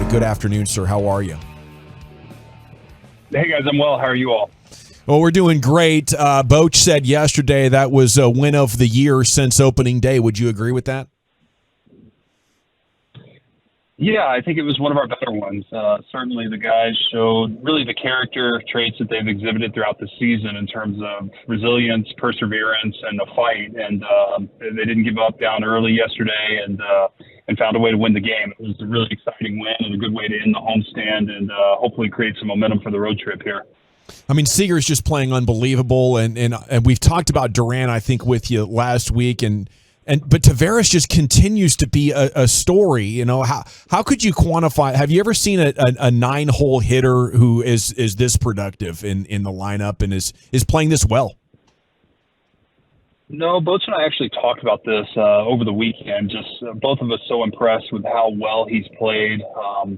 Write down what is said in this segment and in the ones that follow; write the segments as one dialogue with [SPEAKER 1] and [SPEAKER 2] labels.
[SPEAKER 1] Good afternoon, sir. How are you?
[SPEAKER 2] Hey, guys. I'm well. How are you all?
[SPEAKER 1] Well, we're doing great. Boach said yesterday that was a win of the year since opening day. Would you agree with that?
[SPEAKER 2] Yeah, I think it was one of our better ones. Certainly the guys showed really the character traits that they've exhibited throughout the season in terms of resilience, perseverance, and a fight. And they didn't give up down early yesterday and found a way to win the game. It was a really exciting win and a good way to end the homestand and hopefully create some momentum for the road trip here.
[SPEAKER 1] I mean, Seager's just playing unbelievable, and we've talked about Durant, I think, with you last week, but Tavares just continues to be a story. You know, how could you quantify? Have you ever seen a 9-hole hitter who is this productive in the lineup and is playing this well?
[SPEAKER 2] No, Boats and I actually talked about this over the weekend. Just both of us so impressed with how well he's played.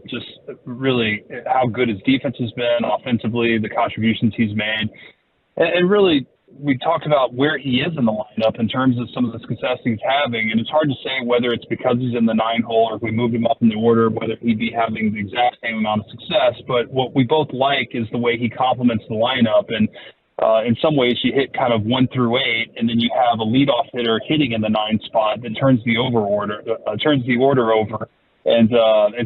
[SPEAKER 2] Just really how good his defense has been offensively, the contributions he's made, and really. We talked about where he is in the lineup in terms of some of the success he's having, and it's hard to say whether it's because he's in the 9-hole or if we moved him up in the order, whether he'd be having the exact same amount of success. But what we both like is the way he complements the lineup, and in some ways you hit kind of 1 through 8, and then you have a leadoff hitter hitting in the 9 spot that turns the order over. And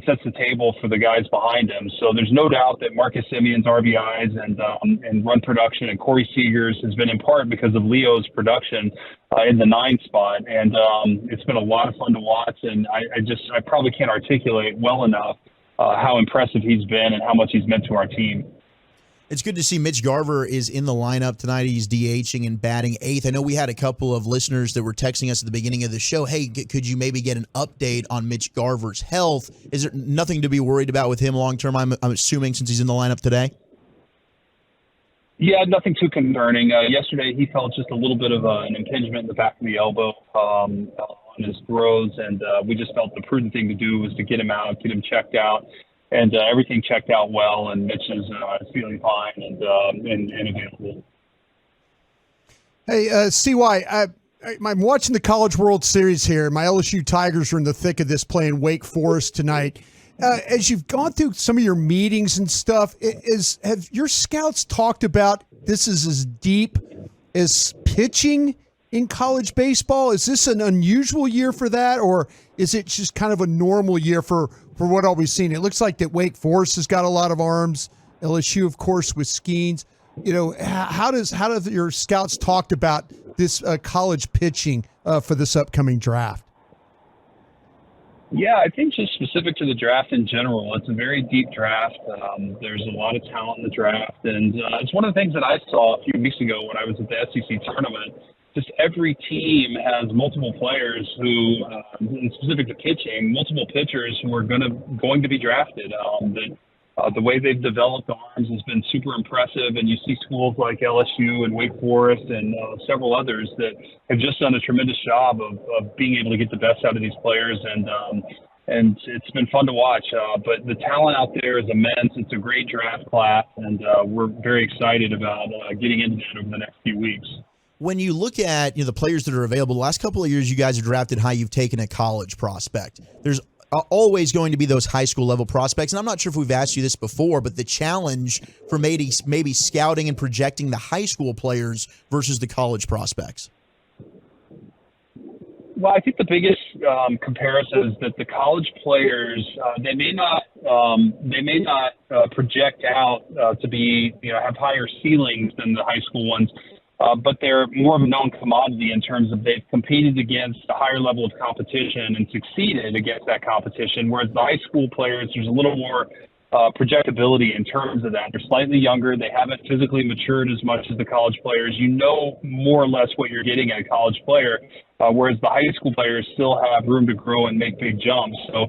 [SPEAKER 2] sets the table for the guys behind him. So there's no doubt that Marcus Semien's RBIs and run production and Corey Seager's has been in part because of Leo's production in the 9 spot. And it's been a lot of fun to watch. And I probably can't articulate well enough how impressive he's been and how much he's meant to our team.
[SPEAKER 3] It's good to see Mitch Garver is in the lineup tonight. He's DHing and batting 8th. I know we had a couple of listeners that were texting us at the beginning of the show. Hey, could you maybe get an update on Mitch Garver's health? Is there nothing to be worried about with him long term, I'm assuming, since he's in the lineup today?
[SPEAKER 2] Yeah, nothing too concerning. Yesterday he felt just a little bit of an impingement in the back of the elbow on his throws, and we just felt the prudent thing to do was to get him out, get him checked out. And everything checked out well, and Mitch is feeling fine and available.
[SPEAKER 4] Hey, CY, I'm watching the College World Series here. My LSU Tigers are in the thick of this, playing Wake Forest tonight. As you've gone through some of your meetings and stuff, have your scouts talked about this is as deep as pitching in college baseball? Is this an unusual year for that, or is it just kind of a normal year for what all we've seen? It looks like that Wake Forest has got a lot of arms. LSU, of course, with Skeens. You know, how do your scouts talked about this college pitching for this upcoming draft?
[SPEAKER 2] Yeah, I think just specific to the draft in general, it's a very deep draft. There's a lot of talent in the draft, and it's one of the things that I saw a few weeks ago when I was at the SEC tournament. Just every team has multiple players who, specific to pitching, multiple pitchers who are going to be drafted. The way they've developed arms has been super impressive, and you see schools like LSU and Wake Forest and several others that have just done a tremendous job of being able to get the best out of these players, and it's been fun to watch. But the talent out there is immense. It's a great draft class, and we're very excited about getting into that over the next few weeks.
[SPEAKER 3] When you look at the players that are available, the last couple of years you guys have drafted high, you've taken a college prospect. There's always going to be those high school level prospects, and I'm not sure if we've asked you this before, but the challenge for maybe scouting and projecting the high school players versus the college prospects.
[SPEAKER 2] Well, I think the biggest comparison is that the college players they may not project out to be have higher ceilings than the high school ones. But they're more of a known commodity in terms of they've competed against a higher level of competition and succeeded against that competition, whereas the high school players, there's a little more projectability in terms of that. They're slightly younger. They haven't physically matured as much as the college players. You know more or less what you're getting at a college player, whereas the high school players still have room to grow and make big jumps. So,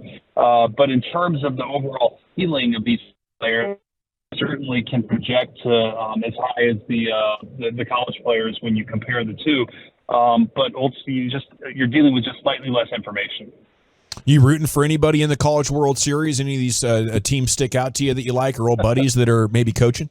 [SPEAKER 2] but in terms of the overall ceiling of these players, certainly can project to as high as the college players when you compare the two. But ultimately, you're dealing with just slightly less information.
[SPEAKER 1] You rooting for anybody in the College World Series? Any of these teams stick out to you that you like, or old buddies that are maybe coaching?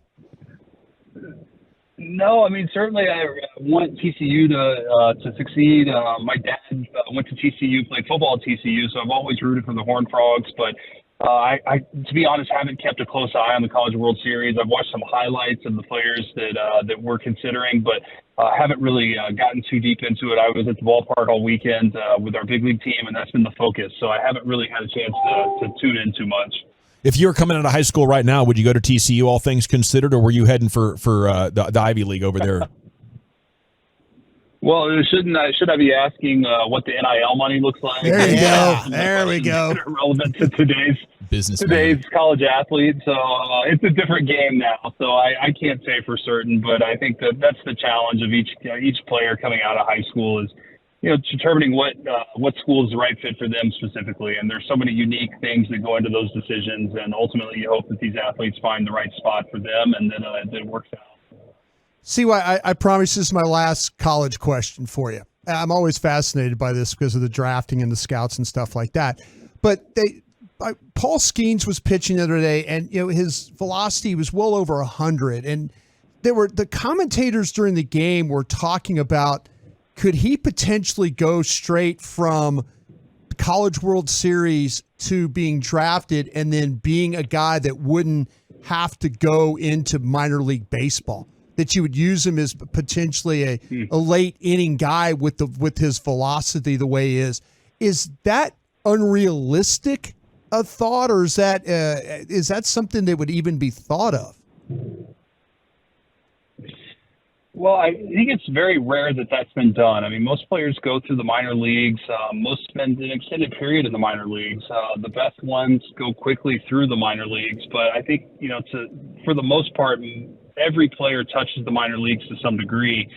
[SPEAKER 2] No, I mean, certainly I want TCU to succeed. My dad went to TCU, played football at TCU, so I've always rooted for the Horned Frogs. But To be honest, haven't kept a close eye on the College World Series. I've watched some highlights of the players that we're considering, but haven't really gotten too deep into it. I was at the ballpark all weekend with our big league team, and that's been the focus. So I haven't really had a chance to tune in too much.
[SPEAKER 1] If you were coming out of high school right now, would you go to TCU, all things considered, or were you heading for the Ivy League over there?
[SPEAKER 2] Well, should I be asking what the NIL money looks like?
[SPEAKER 4] There you go. There we go.
[SPEAKER 2] Relevant to today's college athlete. So it's a different game now. So I can't say for certain, but I think that's the challenge of each player coming out of high school is, determining what school is the right fit for them specifically. And there's so many unique things that go into those decisions. And ultimately, you hope that these athletes find the right spot for them, and then it works out.
[SPEAKER 4] See why I promise this is my last college question for you. I'm always fascinated by this because of the drafting and the scouts and stuff like that. But Paul Skeens was pitching the other day, and his velocity was well over 100. And the commentators during the game were talking about, could he potentially go straight from College World Series to being drafted and then being a guy that wouldn't have to go into minor league baseball? That you would use him as potentially a late inning guy with his velocity the way he is. Is that unrealistic a thought, or is that something that would even be thought of?
[SPEAKER 2] Well, I think it's very rare that that's been done. I mean, most players go through the minor leagues. Most spend an extended period in the minor leagues. The best ones go quickly through the minor leagues. But I think, for the most part, every player touches the minor leagues to some degree.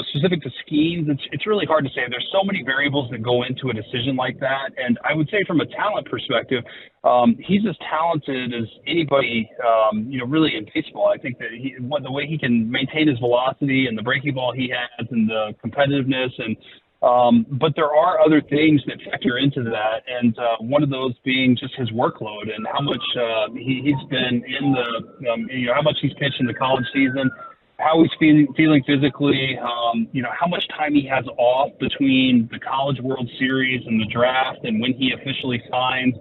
[SPEAKER 2] Specific to Skeens, it's really hard to say. There's so many variables that go into a decision like that. And I would say from a talent perspective, he's as talented as anybody, really in baseball. I think that the way he can maintain his velocity and the breaking ball he has and the competitiveness but there are other things that factor into that, and one of those being just his workload and how much he's been in how much he's pitched in the college season, how he's feeling physically, how much time he has off between the College World Series and the draft and when he officially signs.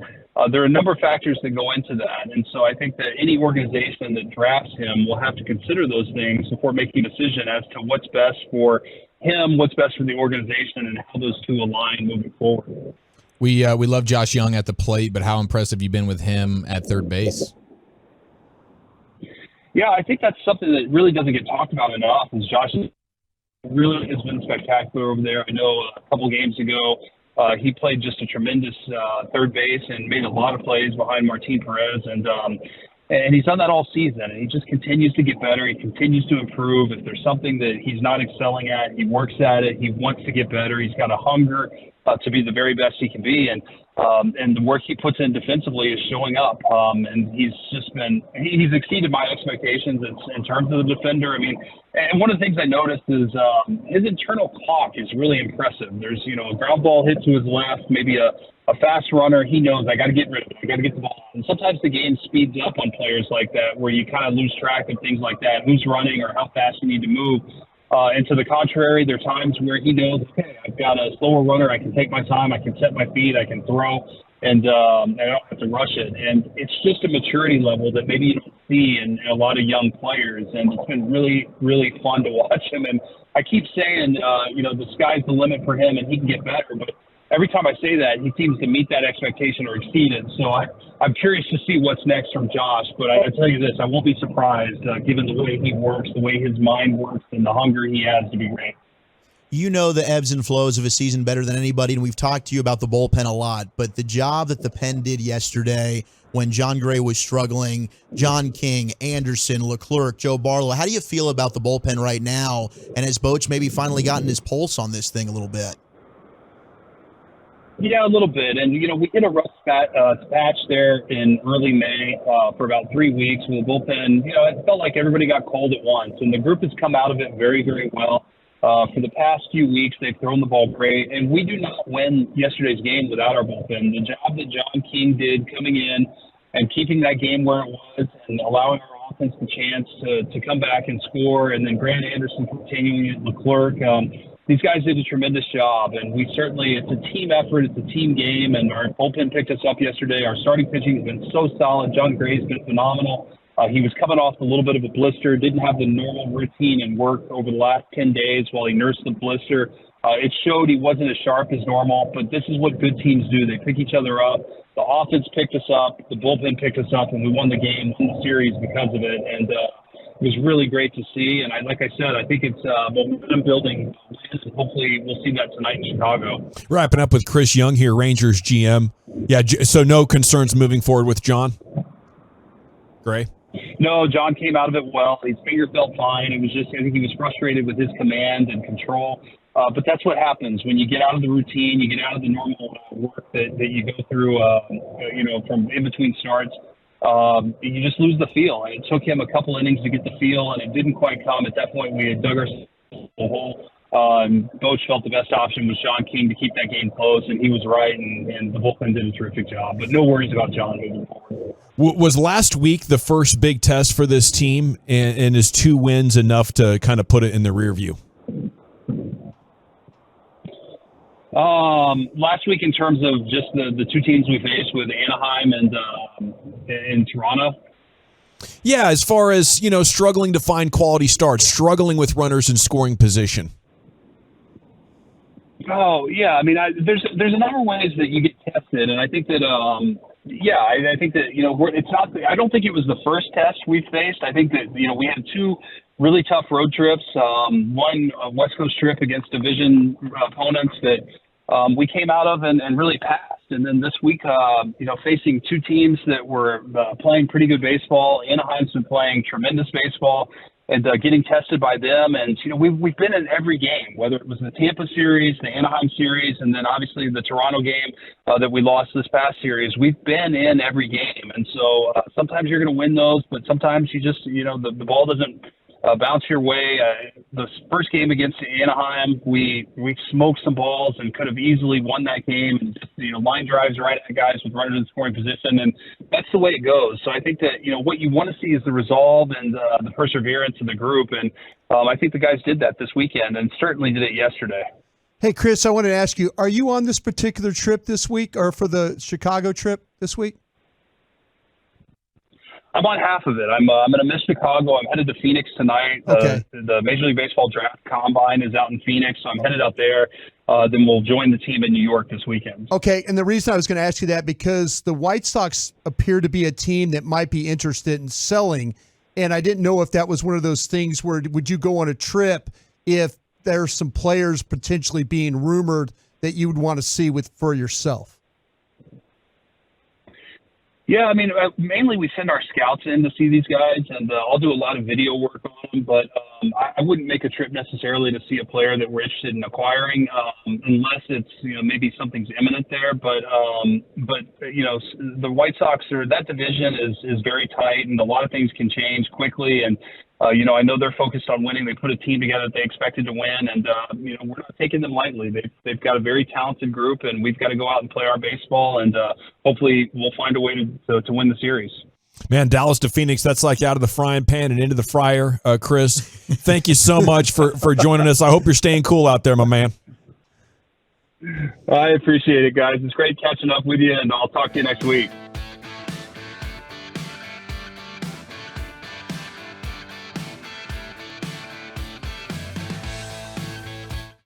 [SPEAKER 2] There are a number of factors that go into that, and so I think that any organization that drafts him will have to consider those things before making a decision as to what's best for him, what's best for the organization, and how those two align moving forward.
[SPEAKER 5] We love Josh Jung at the plate, but how impressed have you been with him at third base?
[SPEAKER 2] Yeah, I think that's something that really doesn't get talked about enough. Is Josh really has been spectacular over there. I know a couple games ago he played just a tremendous third base and made a lot of plays behind Martin Perez, and he's done that all season, and he just continues to get better. He continues to improve. If there's something that he's not excelling at, he works at it. He wants to get better. He's got a hunger to be the very best he can be, and the work he puts in defensively is showing up. And he's exceeded my expectations in terms of the defender. I mean, and one of the things I noticed is his internal clock is really impressive. There's, a ground ball hit to his left, maybe a fast runner. He knows, I got to get rid of it. I got to get the ball. And sometimes the game speeds up on players like that, where you kind of lose track of things like that, who's running or how fast you need to move. And to the contrary, there are times where he knows, okay, I've got a slower runner. I can take my time. I can set my feet. I can throw, and I don't have to rush it. And it's just a maturity level that maybe you don't see in a lot of young players. And it's been really, really fun to watch him. And I keep saying, the sky's the limit for him, and he can get better. But every time I say that, he seems to meet that expectation or exceed it. So I'm curious to see what's next from Josh. But I tell you this, I won't be surprised given the way he works, the way his mind works, and the hunger he has to be great.
[SPEAKER 3] You know the ebbs and flows of a season better than anybody, and we've talked to you about the bullpen a lot. But the job that the pen did yesterday when John Gray was struggling, John King, Anderson, Leclerc, Joe Barlow, how do you feel about the bullpen right now? And has Boch maybe finally gotten his pulse on this thing a little bit?
[SPEAKER 2] Yeah, a little bit. And, we hit a rough patch there in early May for about 3 weeks with the bullpen. It felt like everybody got cold at once. And the group has come out of it very, very well. For the past few weeks, they've thrown the ball great. And we do not win yesterday's game without our bullpen. The job that John King did coming in and keeping that game where it was and allowing our offense the chance to come back and score, and then Grant Anderson continuing it, Leclerc, these guys did a tremendous job, and it's a team effort, it's a team game, and our bullpen picked us up yesterday. Our starting pitching has been so solid. Jung has been phenomenal. He was coming off a little bit of a blister, didn't have the normal routine and work over the last 10 days while he nursed the blister. It showed he wasn't as sharp as normal, but this is what good teams do. They pick each other up. The offense picked us up, the bullpen picked us up, and we won the game, won the series because of it. And it was really great to see. And like I said, I think it's momentum building. Hopefully we'll see that tonight in Chicago.
[SPEAKER 1] Wrapping up with Chris Jung here, Rangers GM. Yeah, so no concerns moving forward with John Gray?
[SPEAKER 2] No, John came out of it well. His finger felt fine. It was just, I think he was frustrated with his command and control. But that's what happens when you get out of the routine, you get out of the normal work that you go through, from in between starts. You just lose the feel. And it took him a couple innings to get the feel, and it didn't quite come. At that point, we had dug ourselves a hole. Coach felt the best option was John King to keep that game close, and he was right, and the bullpen did a terrific job. But no worries about John moving forward.
[SPEAKER 1] Was last week the first big test for this team, and is 2 wins enough to kind of put it in the rear view?
[SPEAKER 2] Last week in terms of just the 2 teams we faced with Anaheim and Toronto?
[SPEAKER 1] Yeah, as far as, struggling to find quality starts, struggling with runners in scoring position.
[SPEAKER 2] Oh, yeah. I mean, there's a number of ways that you get tested, and I think that, I think that, it's not, I don't think it was the first test we faced. I think that, we had 2 really tough road trips, one a West Coast trip against division opponents that we came out of and really passed. And then this week, facing 2 teams that were playing pretty good baseball. Anaheim's been playing tremendous baseball and getting tested by them. And, we've been in every game, whether it was the Tampa series, the Anaheim series, and then obviously the Toronto game that we lost this past series. We've been in every game. And so sometimes you're going to win those, but sometimes you just, the ball doesn't bounce your way. The first game against Anaheim, we smoked some balls and could have easily won that game. And just, line drives right at guys with runners in scoring position, and that's the way it goes. So I think that what you want to see is the resolve and the perseverance of the group, and I think the guys did that this weekend, and certainly did it yesterday.
[SPEAKER 4] Hey, Chris, I wanted to ask you: are you on this particular trip this week, or for the Chicago trip this week?
[SPEAKER 2] I'm on half of it. I'm going to miss Chicago. I'm headed to Phoenix tonight.
[SPEAKER 4] Okay.
[SPEAKER 2] The Major League Baseball Draft Combine is out in Phoenix, so I'm headed out there. Then we'll join the team in New York this weekend.
[SPEAKER 4] Okay, and the reason I was going to ask you that, because the White Sox appear to be a team that might be interested in selling, and I didn't know if that was one of those things where would you go on a trip if there's some players potentially being rumored that you would want to see for yourself?
[SPEAKER 2] Yeah, I mean, mainly we send our scouts in to see these guys, and I'll do a lot of video work on them, but I wouldn't make a trip necessarily to see a player that we're interested in acquiring, unless it's, maybe something's imminent there. But the White Sox, that division is very tight, and a lot of things can change quickly. And, I know they're focused on winning. They put a team together that they expected to win, and, we're not taking them lightly. They've got a very talented group, and we've got to go out and play our baseball, and hopefully we'll find a way to win the series.
[SPEAKER 1] Man, Dallas to Phoenix, that's like out of the frying pan and into the fryer. Chris, thank you so much for joining us. I hope you're staying cool out there, my man.
[SPEAKER 2] I appreciate it, guys. It's great catching up with you, and I'll talk to you next week.